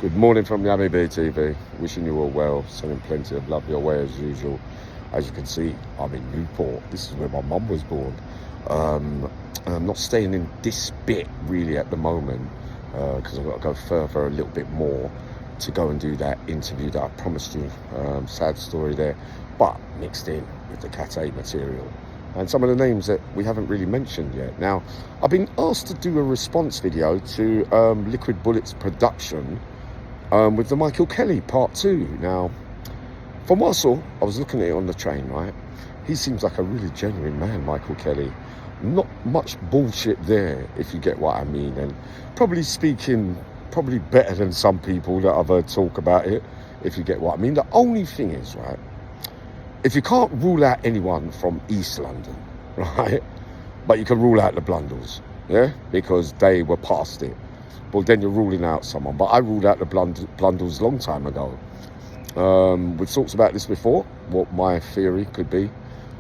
Good morning from Yummy Bee TV. Wishing you all well, sending plenty of love your way as usual. As you can see, I'm in Newport. This is where my mum was born. I'm not staying in this bit really at the moment because I've got to go further a little bit more to go and do that interview that I promised you. Sad story there, but mixed in with the tate material and some of the names that we haven't really mentioned yet. Now, I've been asked to do a response video to Liquid Bullets production with the Michael Kelly part 2. Now, from what I saw, I was looking at it on the train, right? He seems like a really genuine man, Michael Kelly. Not much bullshit there, if you get what I mean, and probably speaking better than some people that I've heard talk about it, if you get what I mean. The only thing is, right, if you can't rule out anyone from East London, right, but you can rule out the Blunders, yeah, because they were past it, well, then you're ruling out someone. But I ruled out the Blunders a long time ago. We've talked about this before, what my theory could be.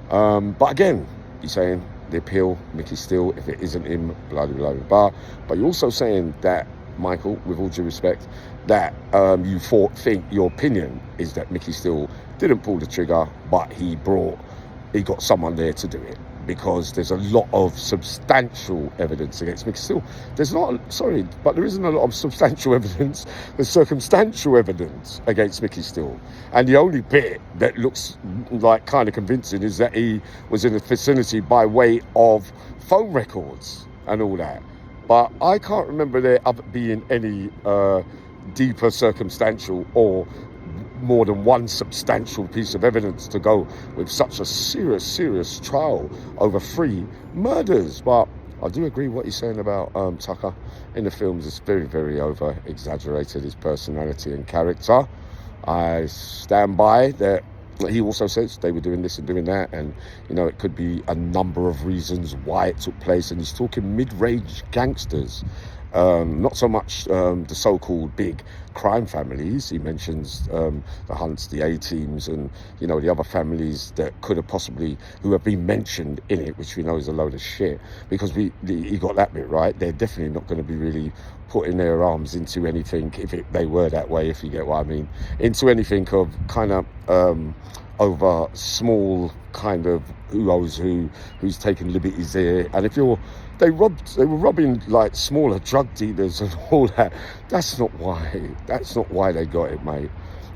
But again, you're saying the appeal, Mickey Steele, if it isn't him, blah, blah, blah, blah. But you're also saying that, Michael, with all due respect, that you think your opinion is that Mickey Steele didn't pull the trigger, but he got someone there to do it, because there's a lot of substantial evidence against Mickey Steele. There isn't a lot of substantial evidence. There's circumstantial evidence against Mickey Steele. And the only bit that looks like kind of convincing is that he was in the vicinity by way of phone records and all that. But I can't remember there being any deeper circumstantial or more than one substantial piece of evidence to go with such a serious trial over 3 murders. But I do agree what he's saying about Tucker in the films. It's very over exaggerated, his personality and character. I stand by that. He also says they were doing this and doing that, and it could be a number of reasons why it took place. And he's talking mid-range gangsters, not so much the so-called big crime families. He mentions the Hunts, the A-teams, and the other families that could have possibly, who have been mentioned in it, which we know is a load of shit, because he got that bit right. They're definitely not going to be really putting their arms into anything, they were that way, if you get what I mean, into anything of kind of over small kind of who's taking liberties there. And if they were robbing like smaller drug dealers and all that. That's not why they got it, mate.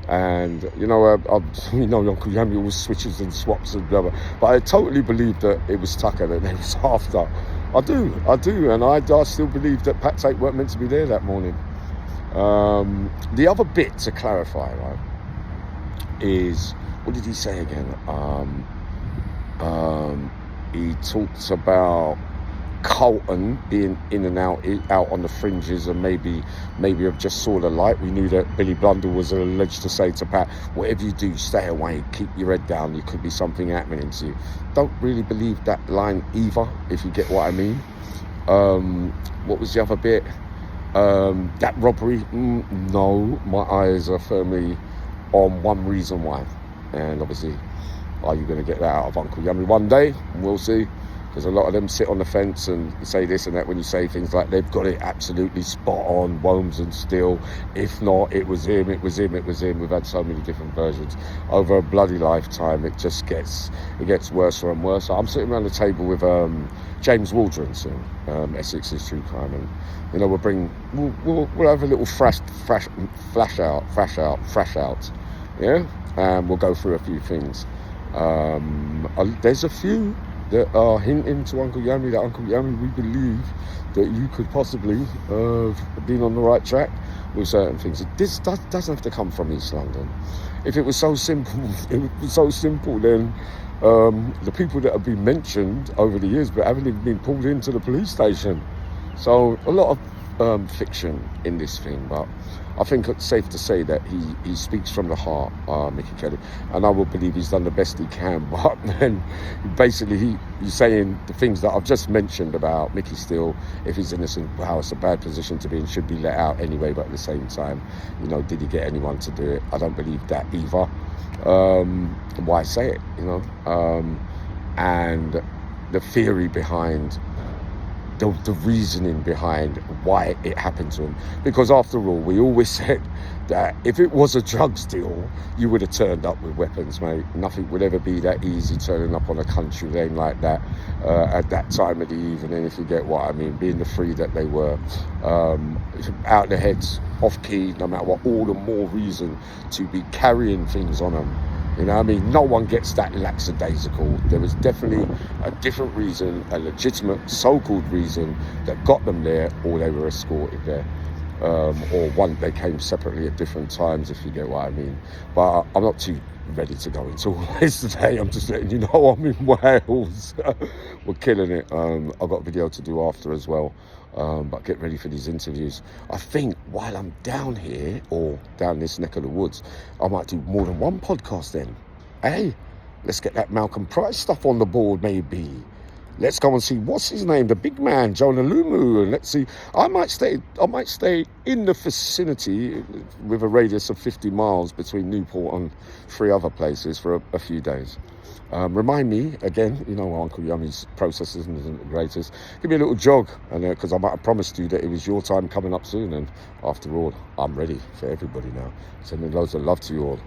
And Uncle Yummy always switches and swaps and blah blah. But I totally believe that it was Tucker that they was after. I do, and I still believe that Pat Tate weren't meant to be there that morning. The other bit to clarify, right, is, what did he say again? He talks about Colton being in and out on the fringes, and maybe have just saw the light. We knew that Billy Blunder was alleged to say to Pat, whatever you do, stay away, keep your head down, there could be something happening to you. Don't really believe that line either, if you get what I mean. What was the other bit? That robbery, no, my eyes are firmly on one reason why, and obviously, are you going to get that out of Uncle Yummy one day? We'll see. Because a lot of them sit on the fence and say this and that when you say things like they've got it absolutely spot on, Wombs and Steele. If not, it was him. We've had so many different versions. Over a bloody lifetime, it gets worse and worse. I'm sitting around the table with James Waldron soon, Essex's Truecrime, and we'll have a little thrash out, yeah, and we'll go through a few things. There's a few that are hinting to Uncle Yummy that Uncle Yummy, we believe that you could possibly have been on the right track with certain things. This doesn't have to come from East London. If it was so simple, then the people that have been mentioned over the years but haven't even been pulled into the police station. So a lot of fiction in this thing, but I think it's safe to say that he speaks from the heart, Mickey Kelly, and I will believe he's done the best he can. But then, basically, he's saying the things that I've just mentioned about Mickey Steele. If he's innocent, wow, it's a bad position to be in, should be let out anyway. But at the same time, did he get anyone to do it? I don't believe that either. Why say it? And the theory behind the reasoning behind why it happened to him. Because after all, we always said that if it was a drugs deal, you would have turned up with weapons, mate. Nothing would ever be that easy turning up on a country lane like that at that time of the evening, if you get what I mean, being the three that they were, out their heads, off key, no matter what, all the more reason to be carrying things on them. You know what I mean? No one gets that lackadaisical. There was definitely a different reason, a legitimate so-called reason that got them there, or they were escorted there. Or one, they came separately at different times, if you get what I mean. But I'm not too ready to go into all this today. I'm just letting you know I'm in Wales. We're killing it. I've got a video to do after as well. But get ready for these interviews. I think while I'm down here, or down this neck of the woods, I might do more than one podcast then. Hey, let's get that Malcolm Price stuff on the board, maybe. Let's go and see, what's his name, the big man, Jonah Lumu, and let's see. I might stay in the vicinity with a radius of 50 miles between Newport and 3 other places for a few days. Remind me, again, you know, Uncle Yummy's processes isn't the greatest. Give me a little jog, and because I might have promised you that it was your time coming up soon, and after all, I'm ready for everybody now. Sending loads of love to you all.